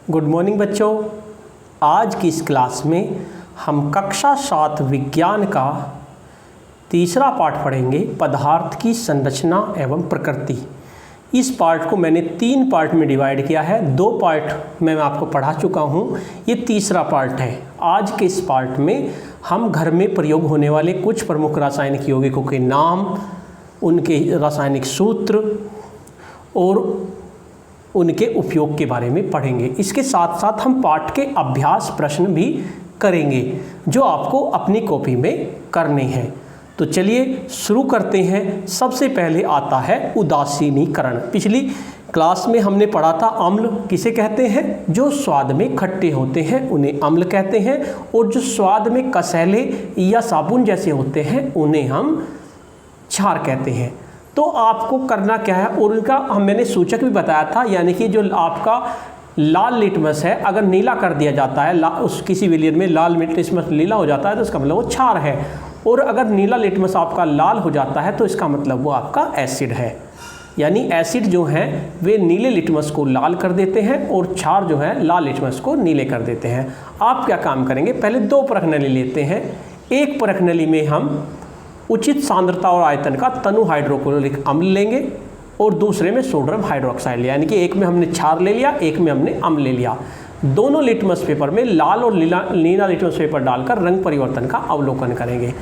Good morning बच्चों। आज की इस क्लास में हम कक्षा 7 विज्ञान का तीसरा पार्ट पढ़ेंगे, पदार्थ की संरचना एवं प्रकृति। इस पार्ट को मैंने 3 पार्ट में डिवाइड किया है। 2 पार्ट मैं आपको पढ़ा चुका हूँ, ये तीसरा पार्ट है। आज के इस पार्ट में हम घर में प्रयोग होने वाले कुछ प्रमुख रासायनिक यौगिकों के नाम, उनके रासायनिक सूत्र और उनके उपयोग के बारे में पढ़ेंगे। इसके साथ साथ हम पाठ के अभ्यास प्रश्न भी करेंगे जो आपको अपनी कॉपी में करने हैं। तो चलिए शुरू करते हैं। सबसे पहले आता है उदासीनीकरण। पिछली क्लास में हमने पढ़ा था अम्ल किसे कहते हैं, जो स्वाद में खट्टे होते हैं उन्हें अम्ल कहते हैं, और जो स्वाद में कसैले या साबुन जैसे होते हैं उन्हें हम क्षार कहते हैं। तो आपको करना क्या है, और उनका मैंने सूचक भी बताया था, यानी कि जो आपका लाल लिटमस है अगर नीला कर दिया जाता है, उस किसी विलियन में लाल लिटमस नीला हो जाता है तो इसका मतलब वो क्षार है, और अगर नीला लिटमस आपका लाल हो जाता है तो इसका मतलब वो आपका एसिड है। यानी एसिड जो है वे नीले लिटमस को लाल कर देते हैं और क्षार जो है लाल लिटमस को नीले कर देते हैं। आप क्या काम करेंगे, पहले 2 परखनली लेते हैं। एक परखनली में हम उचित सांद्रता और आयतन का तनु हाइड्रोक्लोरिक अम्ल लेंगे और दूसरे में सोडियम हाइड्रोक्साइड, यानी कि एक में हमने क्षार ले लिया, एक में हमने अम्ल ले लिया। दोनों लिटमस पेपर में लाल और नीला लिटमस पेपर डालकर रंग परिवर्तन का अवलोकन करेंगे।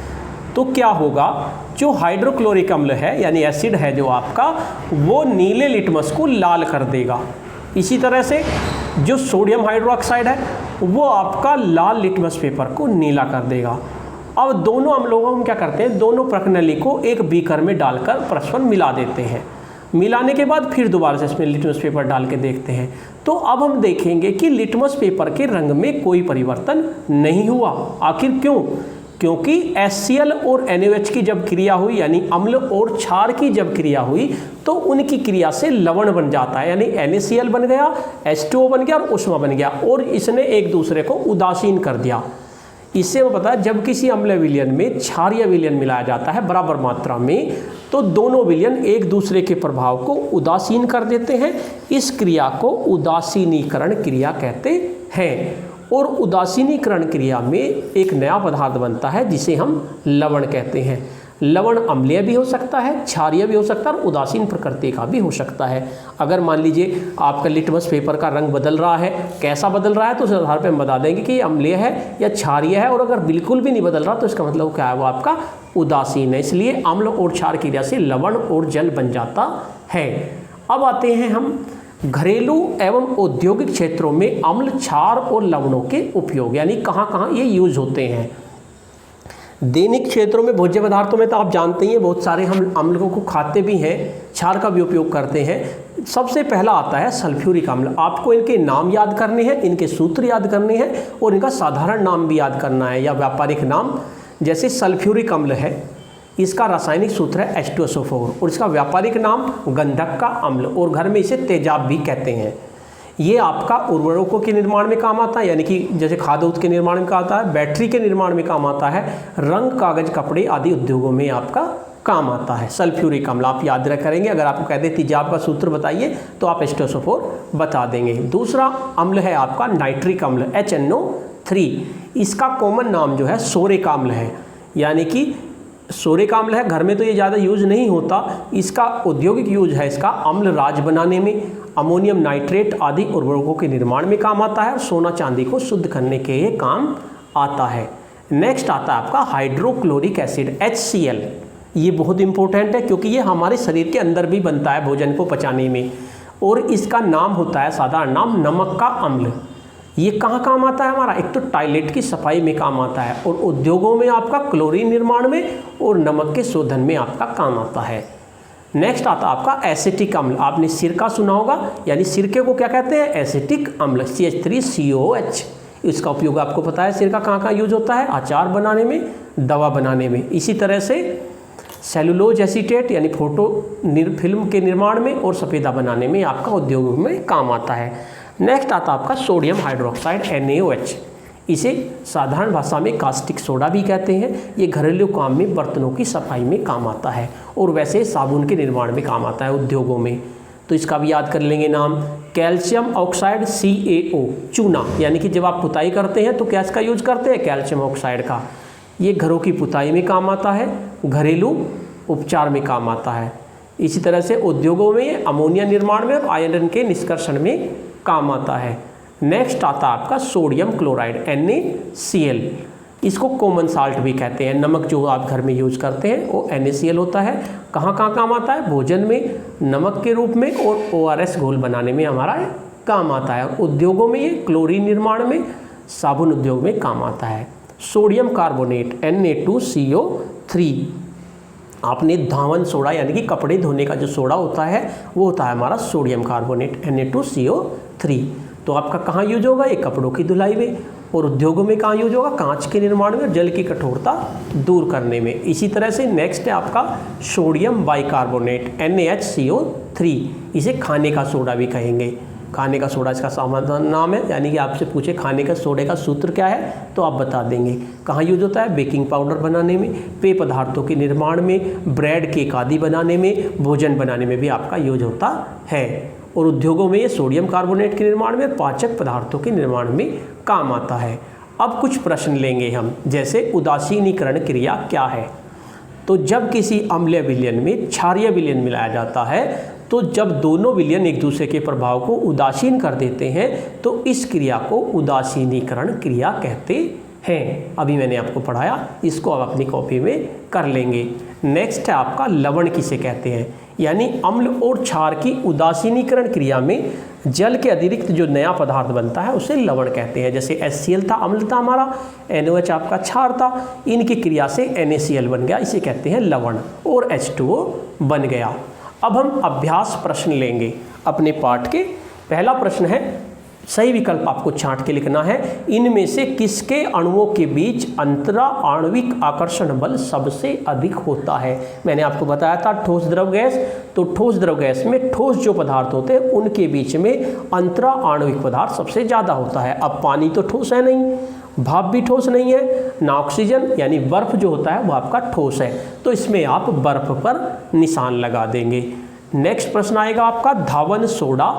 तो क्या होगा, जो हाइड्रोक्लोरिक अम्ल है यानी एसिड है जो आपका, वो नीले लिटमस को लाल कर देगा। इसी तरह से जो सोडियम हाइड्रोक्साइड है वो आपका लाल लिटमस पेपर को नीला कर देगा। अब दोनों अम्लों को हम क्या करते हैं, दोनों प्रकनली को एक बीकर में डालकर परस्पर मिला देते हैं। मिलाने के बाद फिर दोबारा से इसमें लिटमस पेपर डाल के देखते हैं। तो अब हम देखेंगे कि लिटमस पेपर के रंग में कोई परिवर्तन नहीं हुआ। आखिर क्यों? क्योंकि HCl और NaOH की जब क्रिया हुई, यानी अम्ल और क्षार की जब क्रिया हुई, तो उनकी क्रिया से लवण बन जाता है, यानी NaCl बन गया, H2O बन गया और ऊष्मा बन गया, और इसने एक दूसरे को उदासीन कर दिया। इससे वो पता है जब किसी अम्ल विलयन में क्षार या विलयन मिलाया जाता है बराबर मात्रा में, तो दोनों विलयन एक दूसरे के प्रभाव को उदासीन कर देते हैं। इस क्रिया को उदासीनीकरण क्रिया कहते हैं। और उदासीनीकरण क्रिया में एक नया पदार्थ बनता है जिसे हम लवण कहते हैं। लवण अम्लीय भी हो सकता है, क्षारीय भी हो सकता है, और उदासीन प्रकृति का भी हो सकता है। अगर मान लीजिए आपका लिटमस पेपर का रंग बदल रहा है, कैसा बदल रहा है, तो उस आधार पर हम बता देंगे कि ये अम्लीय है या क्षारीय है। और अगर बिल्कुल भी नहीं बदल रहा तो इसका मतलब क्या है, वो आपका उदासीन है। इसलिए अम्ल और क्षार क्रिया से लवण और जल बन जाता है। अब आते हैं हम घरेलू एवं औद्योगिक क्षेत्रों में अम्ल, क्षार और लवणों के उपयोग, यानी कहाँ कहाँ ये यूज होते हैं। दैनिक क्षेत्रों में भोज्य पदार्थों में तो आप जानते ही हैं बहुत सारे हम अम्लों को खाते भी हैं, क्षार का भी उपयोग करते हैं। सबसे पहला आता है सल्फ्यूरिक अम्ल। आपको इनके नाम याद करने हैं, इनके सूत्र याद करने हैं, और इनका साधारण नाम भी याद करना है या व्यापारिक नाम। जैसे सल्फ्यूरिक अम्ल है, इसका रासायनिक सूत्र है H2SO4 और इसका व्यापारिक नाम गंधक का अम्ल, और घर में इसे तेजाब भी कहते हैं। ये आपका उर्वरकों के निर्माण में काम आता है, यानी कि जैसे खाद्य उत्पाद के निर्माण में काम आता है, बैटरी के निर्माण में काम आता है, रंग, कागज, कपड़े आदि उद्योगों में आपका काम आता है। सल्फ्यूरिक अम्ल आप याद रख करेंगे। अगर आपको कहते हैं तेजाब का सूत्र बताइए तो आप H2SO4 बता देंगे। दूसरा अम्ल है आपका नाइट्रिक अम्ल HNO3। इसका कॉमन नाम जो है सोरेक अम्ल है, यानी कि सोरेक अम्ल है। घर में तो ये ज़्यादा यूज नहीं होता, इसका औद्योगिक यूज है इसका अम्ल राज बनाने में, अमोनियम नाइट्रेट आदि उर्वरकों के निर्माण में काम आता है, और सोना चांदी को शुद्ध करने के ये काम आता है। नेक्स्ट आता है आपका हाइड्रोक्लोरिक एसिड HCl। ये बहुत इंपॉर्टेंट है क्योंकि ये हमारे शरीर के अंदर भी बनता है भोजन को पचाने में, और इसका नाम होता है साधारण नाम नमक का अम्ल। ये कहाँ काम आता है हमारा, एक तो टॉयलेट की सफाई में काम आता है, और उद्योगों में आपका क्लोरीन निर्माण में और नमक के शोधन में आपका काम आता है। नेक्स्ट आता है आपका एसिटिक अम्ल। आपने सिरका सुना होगा, यानी सिरके को क्या कहते हैं, एसिटिक अम्ल CH3COOH। इसका उपयोग आपको पता है सिरका कहाँ कहाँ यूज होता है, अचार बनाने में, दवा बनाने में। इसी तरह से सेलुलोज एसीटेट यानी फोटो फिल्म के निर्माण में और सफ़ेदा बनाने में आपका उद्योगों में काम आता है। नेक्स्ट आता आपका सोडियम हाइड्रोक्साइड NaOH। इसे साधारण भाषा में कास्टिक सोडा भी कहते हैं। ये घरेलू काम में बर्तनों की सफाई में काम आता है, और वैसे साबुन के निर्माण में काम आता है उद्योगों में। तो इसका भी याद कर लेंगे नाम, कैल्शियम ऑक्साइड CaO चूना, यानी कि जब आप पुताई करते हैं तो क्या इसका यूज करते हैं, कैल्शियम ऑक्साइड का। ये घरों की पुताई में काम आता है, घरेलू उपचार में काम आता है। इसी तरह से उद्योगों में अमोनिया निर्माण में और आयरन के निष्कर्षण में काम आता है। नेक्स्ट आता है आपका सोडियम क्लोराइड NaCl, इसको कॉमन साल्ट भी कहते हैं। नमक जो आप घर में यूज करते हैं वो NaCl होता है। कहाँ कहाँ काम आता है, भोजन में नमक के रूप में और ORS घोल बनाने में हमारा काम आता है। उद्योगों में ये क्लोरीन निर्माण में, साबुन उद्योग में काम आता है। सोडियम कार्बोनेट Na2CO3, आपने धावन सोडा यानी कि कपड़े धोने का जो सोडा होता है वो होता है हमारा सोडियम कार्बोनेट Na2CO3। तो आपका कहाँ यूज होगा, ये कपड़ों की धुलाई में, और उद्योगों में कहाँ यूज होगा, कांच के निर्माण में और जल की कठोरता दूर करने में। इसी तरह से नेक्स्ट है आपका सोडियम बाइकार्बोनेट NaHCO3, इसे खाने का सोडा भी कहेंगे। खाने का सोडा इसका सामान्य नाम है, यानी कि आपसे पूछे खाने का सोडे का सूत्र क्या है तो आप बता देंगे। कहाँ यूज होता है, बेकिंग पाउडर बनाने में, पेय पदार्थों के निर्माण में, ब्रेड केक आदि बनाने में, भोजन बनाने में भी आपका यूज होता है। और उद्योगों में ये सोडियम कार्बोनेट के निर्माण में, पाचक पदार्थों के निर्माण में काम आता है। अब कुछ प्रश्न लेंगे हम, जैसे उदासीनीकरण क्रिया क्या है। तो जब किसी अम्लीय विलयन में क्षारीय विलयन मिलाया जाता है तो जब दोनों विलयन एक दूसरे के प्रभाव को उदासीन कर देते हैं तो इस क्रिया को उदासीनीकरण क्रिया कहते हैं। अभी मैंने आपको पढ़ाया, इसको आप अपनी कॉपी में कर लेंगे। नेक्स्ट है आपका लवण किसे कहते हैं, यानी अम्ल और क्षार की उदासीनीकरण क्रिया में जल के अतिरिक्त जो नया पदार्थ बनता है उसे लवण कहते हैं। जैसे HCl था अम्ल था हमारा, NOH आपका क्षार था, इनकी क्रिया से NaCl बन गया, इसे कहते हैं लवण, और H2O बन गया। अब हम अभ्यास प्रश्न लेंगे अपने पाठ के। पहला प्रश्न है, सही विकल्प आपको छांट के लिखना है, इनमें से किसके अणुओं के बीच अंतरा आणविक आकर्षण बल सबसे अधिक होता है। मैंने आपको बताया था ठोस द्रव गैस, तो ठोस द्रव गैस में ठोस जो पदार्थ होते हैं उनके बीच में अंतरा आणविक पदार्थ सबसे ज़्यादा होता है। अब पानी तो ठोस है नहीं, भाप भी ठोस नहीं है ना, ऑक्सीजन यानी बर्फ जो होता है वो आपका ठोस है, तो इसमें आप बर्फ पर निशान लगा देंगे। नेक्स्ट प्रश्न आएगा आपका, धावन सोडा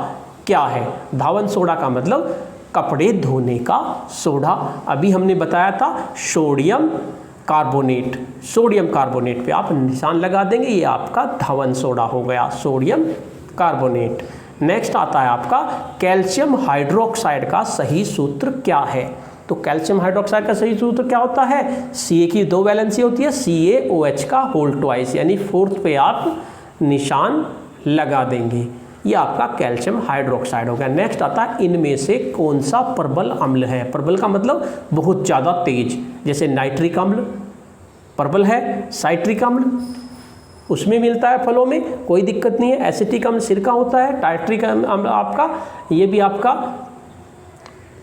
क्या है। धावन सोडा का मतलब कपड़े धोने का सोडा। अभी हमने बताया था सोडियम कार्बोनेट, सोडियम कार्बोनेट पे आप निशान लगा देंगे, ये आपका धावन सोडा हो गया, सोडियम कार्बोनेट। नेक्स्ट आता है आपका कैल्शियम हाइड्रोक्साइड का सही सूत्र क्या है। तो कैल्शियम हाइड्रोक्साइड का सही सूत्र क्या होता है, Ca की 2 वैलेंसी होती है, CaOH का होल ट्वाइस, यानी 4th पे आप निशान लगा देंगे, ये आपका कैल्शियम हाइड्रोक्साइड हो गया। नेक्स्ट आता है, इनमें से कौन सा प्रबल अम्ल है। प्रबल का मतलब बहुत ज़्यादा तेज, जैसे नाइट्रिक अम्ल प्रबल है, साइट्रिक अम्ल उसमें मिलता है फलों में, कोई दिक्कत नहीं है। एसिटिक अम्ल सिरका होता है, टाइट्रिक अम्ल आपका ये भी आपका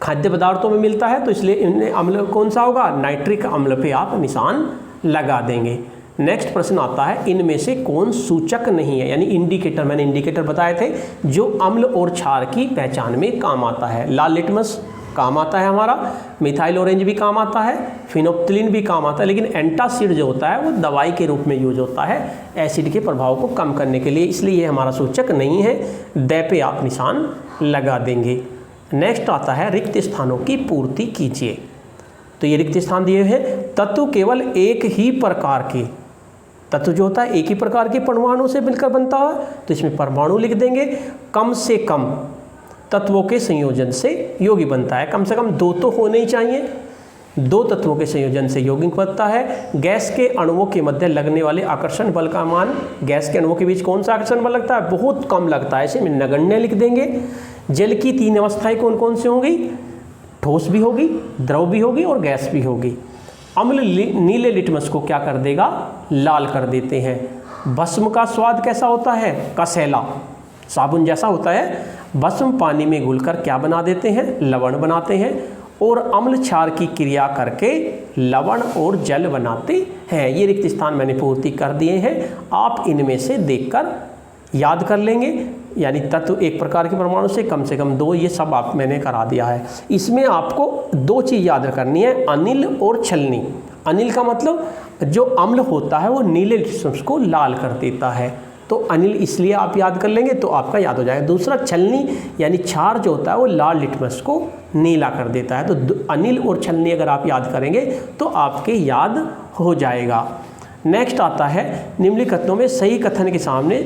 खाद्य पदार्थों में मिलता है, तो इसलिए इनमें अम्ल कौन सा होगा, नाइट्रिक अम्ल पे आप निशान लगा देंगे। नेक्स्ट प्रश्न आता है, इनमें से कौन सूचक नहीं है, यानी इंडिकेटर, मैंने इंडिकेटर बताए थे जो अम्ल और क्षार की पहचान में काम आता है। लाल लिटमस काम आता है हमारा, मिथाइल ऑरेंज भी काम आता है, फिनोप्थिलीन भी काम आता है, लेकिन एंटासिड जो होता है वो दवाई के रूप में यूज होता है एसिड के प्रभाव को कम करने के लिए, इसलिए ये हमारा सूचक नहीं है। द पे आप निशान लगा देंगे। नेक्स्ट आता है, रिक्त स्थानों की पूर्ति कीजिए। तो ये रिक्त स्थान दिए हैं, तत्व केवल एक ही प्रकार के, तत्व जो होता है एक ही प्रकार के परमाणु से मिलकर बनता है, तो इसमें परमाणु लिख देंगे। कम से कम तत्वों के संयोजन से यौगिक बनता है, कम से कम 2 तो होने ही चाहिए, 2 तत्वों के संयोजन से यौगिक बनता है। गैस के अणुओं के मध्य लगने वाले आकर्षण बल का मान, गैस के अणुओं के बीच कौन सा आकर्षण बल लगता है, बहुत कम लगता है, इसे में नगण्य लिख देंगे। जल की 3 अवस्थाएं कौन कौन सी होंगी, ठोस भी होगी, द्रव भी होगी और गैस भी होगी। अम्ल नीले लिटमस को क्या कर देगा, लाल कर देते हैं। भस्म का स्वाद कैसा होता है, कसैला, साबुन जैसा होता है। भस्म पानी में घुलकर क्या बना देते हैं, लवण बनाते हैं, और अम्ल क्षार की क्रिया करके लवण और जल बनाते हैं। ये रिक्त स्थान मैंने पूर्ति कर दिए हैं, आप इनमें से देखकर याद कर लेंगे, यानी तत्व एक प्रकार के परमाणु से कम 2, ये सब आप मैंने करा दिया है। इसमें आपको 2 चीज़ याद करनी है, अनिल और छलनी। अनिल का मतलब जो अम्ल होता है वो नीले लिटमस को लाल कर देता है, तो अनिल इसलिए आप याद कर लेंगे तो आपका याद हो जाएगा। दूसरा, छलनी यानी क्षार जो होता है वो लाल लिटमस को नीला कर देता है। तो अनिल और छलनी अगर आप याद करेंगे तो आपके याद हो जाएगा। नेक्स्ट आता है, निम्नलिखित कथनों में सही कथन के सामने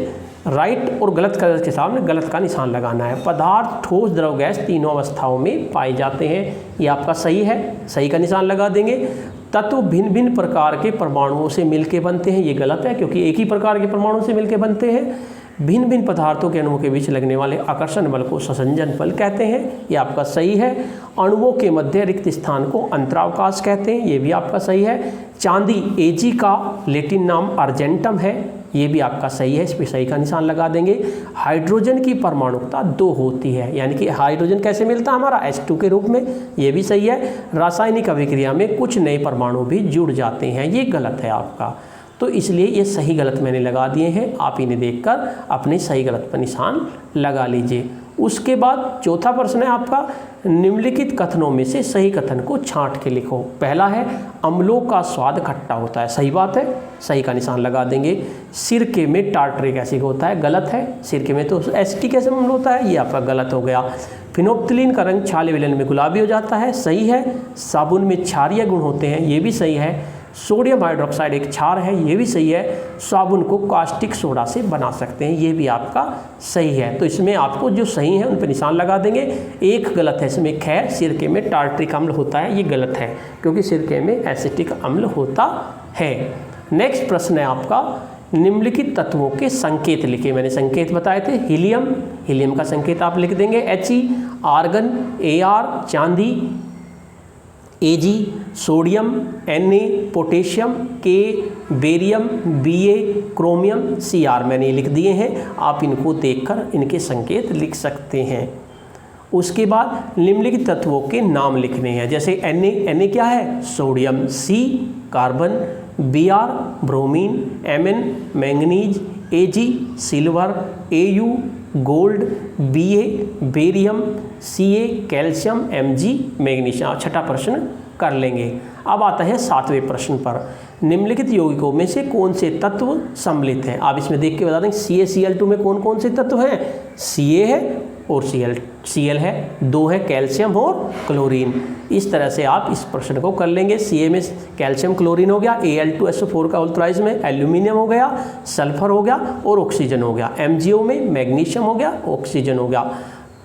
राइट और गलत कथन के सामने गलत का निशान लगाना है। पदार्थ, ठोस, द्रव, गैस तीनों अवस्थाओं में पाए जाते हैं, ये आपका सही है, सही का निशान लगा देंगे। तत्व भिन्न भिन्न प्रकार के परमाणुओं से मिलकर बनते हैं, ये गलत है क्योंकि एक ही प्रकार के परमाणु से मिलकर बनते हैं। भिन्न भिन्न पदार्थों के अणुओं के बीच लगने वाले आकर्षण बल को संसंजन बल कहते हैं, ये आपका सही है। अणुओं के मध्य रिक्त स्थान को अंतरावकाश कहते हैं, ये भी आपका सही है। चांदी Ag का लैटिन नाम अर्जेंटम है, ये भी आपका सही है, इस पर सही का निशान लगा देंगे। हाइड्रोजन की परमाणुकता 2 होती है, यानी कि हाइड्रोजन कैसे मिलता है हमारा, H2 के रूप में, ये भी सही है। रासायनिक अभिक्रिया में कुछ नए परमाणु भी जुड़ जाते हैं, ये गलत है आपका। तो इसलिए ये सही गलत मैंने लगा दिए हैं, आप इन्हें देखकर अपने सही गलत पर निशान लगा लीजिए। उसके बाद चौथा प्रश्न है आपका, निम्नलिखित कथनों में से सही कथन को छांट के लिखो। पहला है, अम्लों का स्वाद खट्टा होता है, सही बात है, सही का निशान लगा देंगे। सिरके में टार्टरिक एसिड होता है, गलत है, सिरके में तो एसिटिक एसिड अम्ल होता है, ये आपका गलत हो गया। फिनोप्थिलीन का रंग छाले विलयन में गुलाबी हो जाता है, सही है। साबुन में क्षारीय गुण होते हैं, ये भी सही है। सोडियम हाइड्रोक्साइड एक क्षार है, ये भी सही है। साबुन को कास्टिक सोडा से बना सकते हैं, ये भी आपका सही है। तो इसमें आपको जो सही है उन पर निशान लगा देंगे। एक गलत है इसमें, खैर सिरके में टार्टरिक अम्ल होता है, ये गलत है क्योंकि सिरके में एसिटिक अम्ल होता है। नेक्स्ट प्रश्न है आपका, निम्नलिखित तत्वों के संकेत लिखे। मैंने संकेत बताए थे, हीलियम, हीलियम का संकेत आप लिख देंगे He, आर्गन Ar, चांदी Ag, sodium Na, potassium K, barium Ba, chromium Cr मैंने लिख दिए हैं, आप इनको देखकर इनके संकेत लिख सकते हैं। उसके बाद निम्नलिखित तत्वों के नाम लिखने हैं, जैसे Na क्या है, sodium, C carbon, Br bromine, Mn manganese, Ag silver, Au gold, Ba barium, Ca calcium, Mg magnesium. छठा प्रश्न कर लेंगे। अब आता है 7वें प्रश्न पर, निम्नलिखित यौगिकों में से कौन से तत्व सम्मिलित हैं। आप इसमें देख के बता देंगे CaCl2 में कौन कौन से तत्व हैं, Ca है और Cl है, 2 है कैल्शियम और क्लोरीन। इस तरह से आप इस प्रश्न को कर लेंगे। Ca में कैल्शियम क्लोरीन हो गया, Al2SO4 का अल्ट्राइज में एल्यूमिनियम हो गया, सल्फर हो गया और ऑक्सीजन हो गया। MgO में मैग्नीशियम हो गया, ऑक्सीजन हो गया।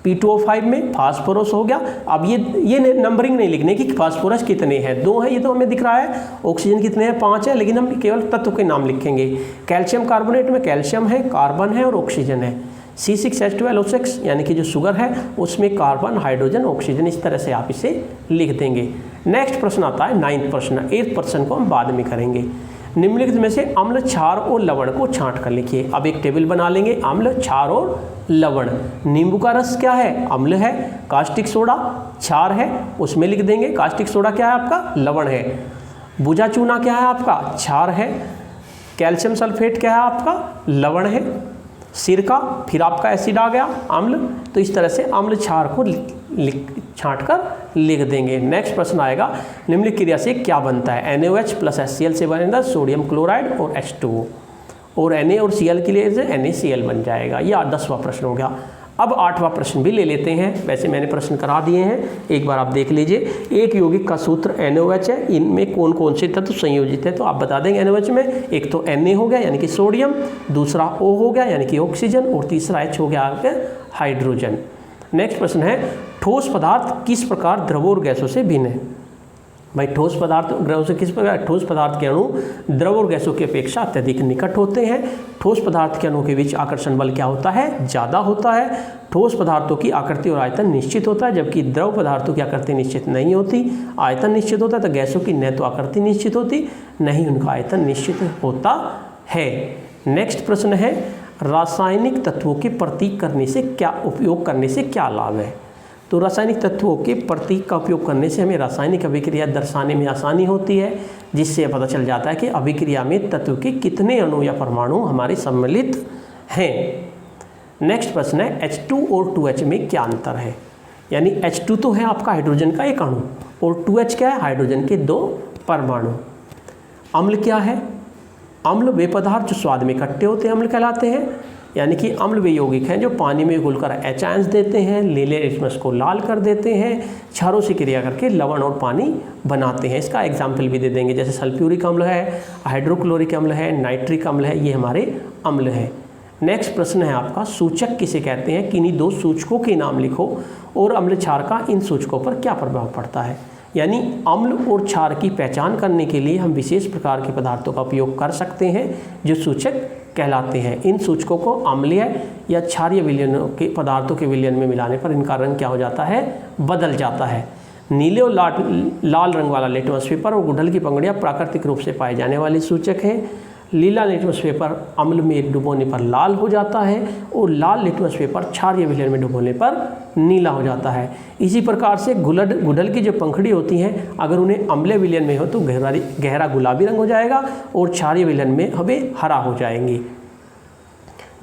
P2O5 में फास्फोरस हो गया। अब ये नंबरिंग नहीं लिखने की फास्फोरस कितने हैं, 2 है, ये तो हमें दिख रहा है। ऑक्सीजन कितने हैं, 5 है, लेकिन हम केवल तत्व के नाम लिखेंगे। कैल्शियम कार्बोनेट में कैल्शियम है, कार्बन है और ऑक्सीजन है। C6H12O6 यानी कि जो शुगर है उसमें कार्बन, हाइड्रोजन, ऑक्सीजन, इस तरह से आप इसे लिख देंगे। नेक्स्ट प्रश्न आता है 9th प्रश्न। 8th प्रश्न को हम बाद में करेंगे। निम्नलिखित में से अम्ल, क्षार और लवण को छांट कर लिखिए। अब एक टेबल बना लेंगे, अम्ल, क्षार और लवण। नींबू का रस क्या है, अम्ल है। कास्टिक सोडा क्षार है, उसमें लिख देंगे। कास्टिक सोडा क्या है आपका, लवण है। बुझा चूना क्या है आपका, क्षार है। कैल्शियम सल्फेट क्या है आपका, लवण है। सिरका फिर आपका एसिड आ गया, अम्ल। तो इस तरह से अम्ल, क्षार को छांट कर लिख देंगे। नेक्स्ट प्रश्न आएगा, निम्नलिखित क्रिया से क्या बनता है। NaOH प्लस HCl से बनेगा सोडियम क्लोराइड और H2O, और Na और Cl के लिए से NaCl बन जाएगा। यह 10वां प्रश्न हो गया। अब 8वां प्रश्न भी ले लेते हैं, वैसे मैंने प्रश्न करा दिए हैं, एक बार आप देख लीजिए। एक यौगिक का सूत्र NaOH है, इनमें कौन कौन से तत्व संयोजित है, तो आप बता देंगे। NaOH में एक तो Na हो गया यानी कि सोडियम, दूसरा O हो गया यानी कि ऑक्सीजन, और तीसरा H हो गया आपके हाइड्रोजन। नेक्स्ट प्रश्न है, ठोस पदार्थ किस प्रकार द्रवों और गैसों से भिन्न है। भाई ठोस पदार्थ द्रव से किस प्रकार, ठोस पदार्थ के अणु द्रव और गैसों की अपेक्षा अत्यधिक निकट होते हैं। ठोस पदार्थ के अणुओं के बीच आकर्षण बल क्या होता है, ज़्यादा होता है। ठोस पदार्थों की आकृति और आयतन निश्चित होता है, जबकि द्रव पदार्थों की आकृति निश्चित नहीं होती। आयतन निश्चित होता है, तो गैसों की न तो आकृति निश्चित होती, नहीं उनका आयतन निश्चित होता है। नेक्स्ट प्रश्न है, रासायनिक तत्वों के प्रतीक करने से क्या उपयोग करने से क्या लाभ है। तो रासायनिक तत्वों के प्रतीक का उपयोग करने से हमें रासायनिक अभिक्रिया दर्शाने में आसानी होती है, जिससे पता चल जाता है कि अभिक्रिया में तत्व के कितने अणु या परमाणु हमारे सम्मिलित हैं। नेक्स्ट प्रश्न है, H2 और 2H में क्या अंतर है। यानी H2 तो है आपका हाइड्रोजन का एक अणु, और 2H क्या है, हाइड्रोजन के 2 परमाणु। अम्ल क्या है, अम्ल वे पदार्थ जो स्वाद में इकट्ठे होते हैं अम्ल कहलाते हैं, यानी कि अम्ल वे यौगिक हैं जो पानी में घुलकर H आयंस देते हैं, नीले लिटमस को लाल कर देते हैं, क्षारों से क्रिया करके लवण और पानी बनाते हैं। इसका एग्जाम्पल भी दे देंगे, जैसे सल्फ्यूरिक अम्ल है, हाइड्रोक्लोरिक अम्ल है, नाइट्रिक अम्ल है, ये हमारे अम्ल हैं। नेक्स्ट प्रश्न है आपका, सूचक किसे कहते हैं, किन्हीं दो सूचकों के नाम लिखो और अम्ल क्षार का इन सूचकों पर क्या प्रभाव पड़ता है। यानी अम्ल और क्षार की पहचान करने के लिए हम विशेष प्रकार के पदार्थों का उपयोग कर सकते हैं जो सूचक कहलाते हैं। इन सूचकों को अम्लीय या क्षारीय विलयनों के पदार्थों के विलयन में मिलाने पर इनका रंग क्या हो जाता है, बदल जाता है। नीले और लाल रंग वाला लिटमस पेपर और गुड़हल की पंखुड़ियाँ प्राकृतिक रूप से पाए जाने वाले सूचक हैं। लीला लिटमस पेपर अम्ल में डुबोने पर लाल हो जाता है और लाल लिटमस पेपर क्षारीय विलयन में डुबोने पर नीला हो जाता है। इसी प्रकार से गुड़हल की जो पंखुड़ी होती हैं, अगर उन्हें अम्लीय विलयन में हो तो गहरा गुलाबी रंग हो जाएगा और क्षारीय विलयन में हमें हरा हो जाएंगे।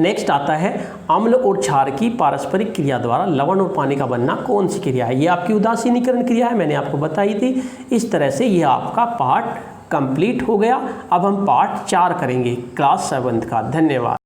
नेक्स्ट आता है, अम्ल और क्षार की पारस्परिक क्रिया द्वारा लवण और पानी का बनना कौन सी क्रिया है। ये आपकी उदासीनीकरण क्रिया है, मैंने आपको बताई थी। इस तरह से ये आपका पार्ट कंप्लीट हो गया। अब हम पार्ट 4 करेंगे क्लास 7 का। धन्यवाद।